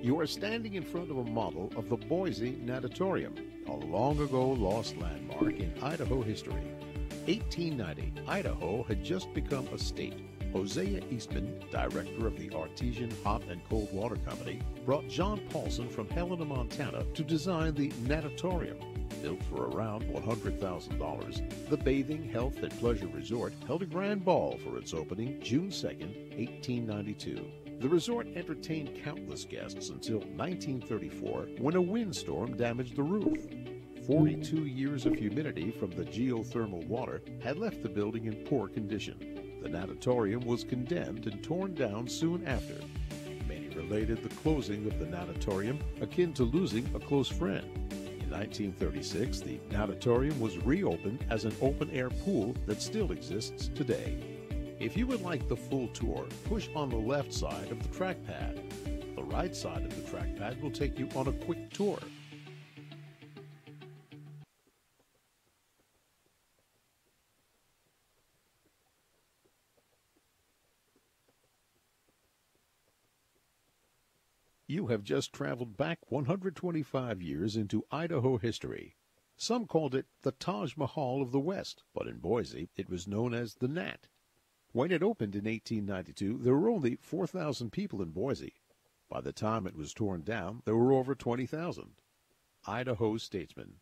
You are standing in front of a model of the Boise Natatorium, a long-ago lost landmark in Idaho history. 1890, Idaho had just become a state. Hosea Eastman, director of the Artesian Hot and Cold Water Company, brought John Paulson from Helena, Montana, to design the Natatorium. Built for around $100,000, the Bathing, Health, and Pleasure Resort held a grand ball for its opening June 2, 1892. The resort entertained countless guests until 1934, when a windstorm damaged the roof. 42 years of humidity from the geothermal water had left the building in poor condition. The Natatorium was condemned and torn down soon after. Many related the closing of the Natatorium akin to losing a close friend. In 1936, the Natatorium was reopened as an open-air pool that still exists today. If you would like the full tour, push on the left side of the trackpad. The right side of the trackpad will take you on a quick tour. You have just traveled back 125 years into Idaho history. Some called it the Taj Mahal of the West, but in Boise it was known as the Nat. When it opened in 1892, there were only 4,000 people in Boise. By the time it was torn down, there were over 20,000. Idaho statesman.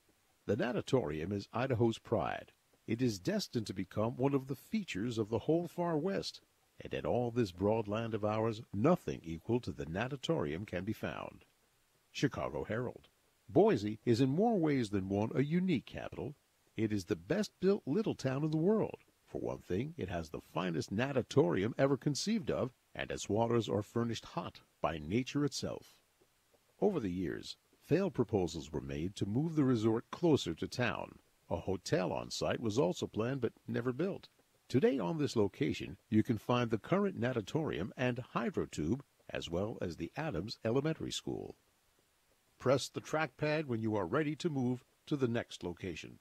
The Natatorium is Idaho's pride. It is destined to become one of the features of the whole far West. And in all this broad land of ours, nothing equal to the Natatorium can be found. Chicago Herald. Boise is in more ways than one a unique capital. It is the best-built little town in the world. For one thing, it has the finest natatorium ever conceived of, and its waters are furnished hot by nature itself. Over the years, failed proposals were made to move the resort closer to town. A hotel on site was also planned but never built. Today on this location, you can find the current natatorium and hydrotube, as well as the Adams Elementary School. Press the trackpad when you are ready to move to the next location.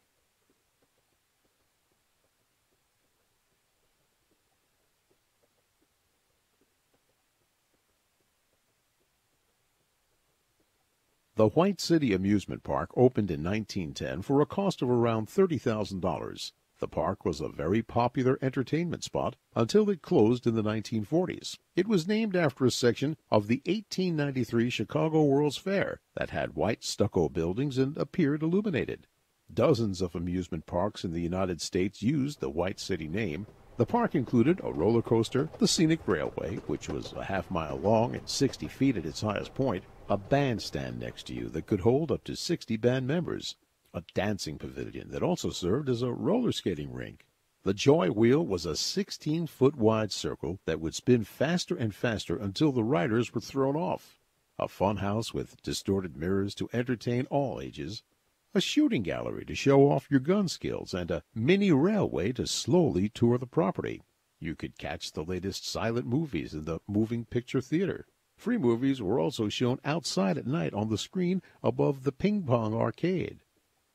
The White City Amusement Park opened in 1910 for a cost of around $30,000. The park was a very popular entertainment spot until it closed in the 1940s. It was named after a section of the 1893 Chicago World's Fair that had white stucco buildings and appeared illuminated. Dozens of amusement parks in the United States used the White City name. The park included a roller coaster, the scenic railway, which was a half-mile long and 60 feet at its highest point, a bandstand next to you that could hold up to 60 band members, a dancing pavilion that also served as a roller skating rink. The Joy Wheel was a 16-foot wide circle that would spin faster and faster until the riders were thrown off. A fun house with distorted mirrors to entertain all ages. A shooting gallery to show off your gun skills, and a mini railway to slowly tour the property. You could catch the latest silent movies in the moving picture theater. Free movies were also shown outside at night on the screen above the ping pong arcade.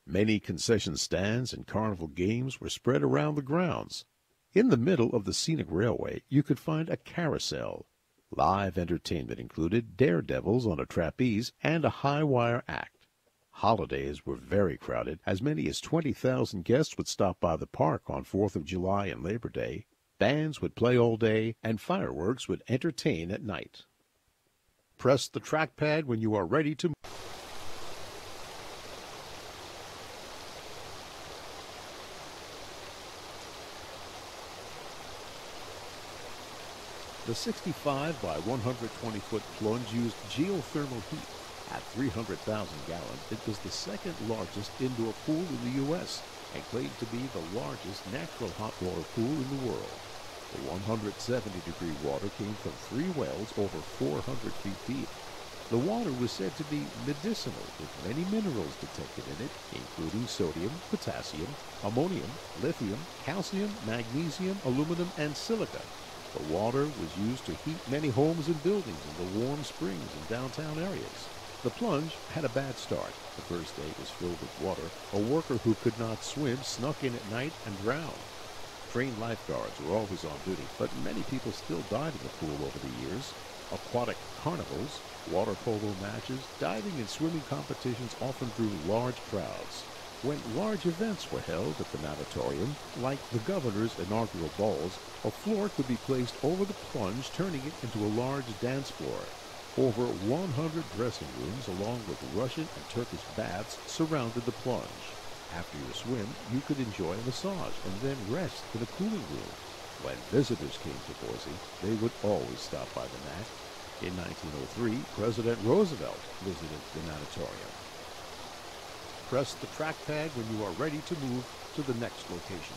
Many concession stands and carnival games were spread around the grounds. In the middle of the scenic railway, you could find a carousel. Live entertainment included daredevils on a trapeze and a high-wire act. Holidays were very crowded. As many as 20,000 guests would stop by the park on 4th of July and Labor Day. Bands would play all day, and fireworks would entertain at night. Press the trackpad when you are ready to move. The 65 by 120-foot plunge used geothermal heat. At 300,000 gallons, it was the second largest indoor pool in the U.S. and claimed to be the largest natural hot water pool in the world. The 170-degree water came from 3 wells over 400 feet deep. The water was said to be medicinal, with many minerals detected in it, including sodium, potassium, ammonium, lithium, calcium, magnesium, aluminum, and silica. The water was used to heat many homes and buildings in the warm springs in downtown areas. The plunge had a bad start. The first day was filled with water. A worker who could not swim snuck in at night and drowned. Trained lifeguards were always on duty, but many people still died in the pool over the years. Aquatic carnivals, water polo matches, diving and swimming competitions often drew large crowds. When large events were held at the Natatorium, like the governor's inaugural balls, a floor could be placed over the plunge, turning it into a large dance floor. Over 100 dressing rooms, along with Russian and Turkish baths, surrounded the plunge. After your swim, you could enjoy a massage and then rest in a cooling room. When visitors came to Boise, they would always stop by the Nat. In 1903, President Roosevelt visited the Natatorium. Press the trackpad when you are ready to move to the next location.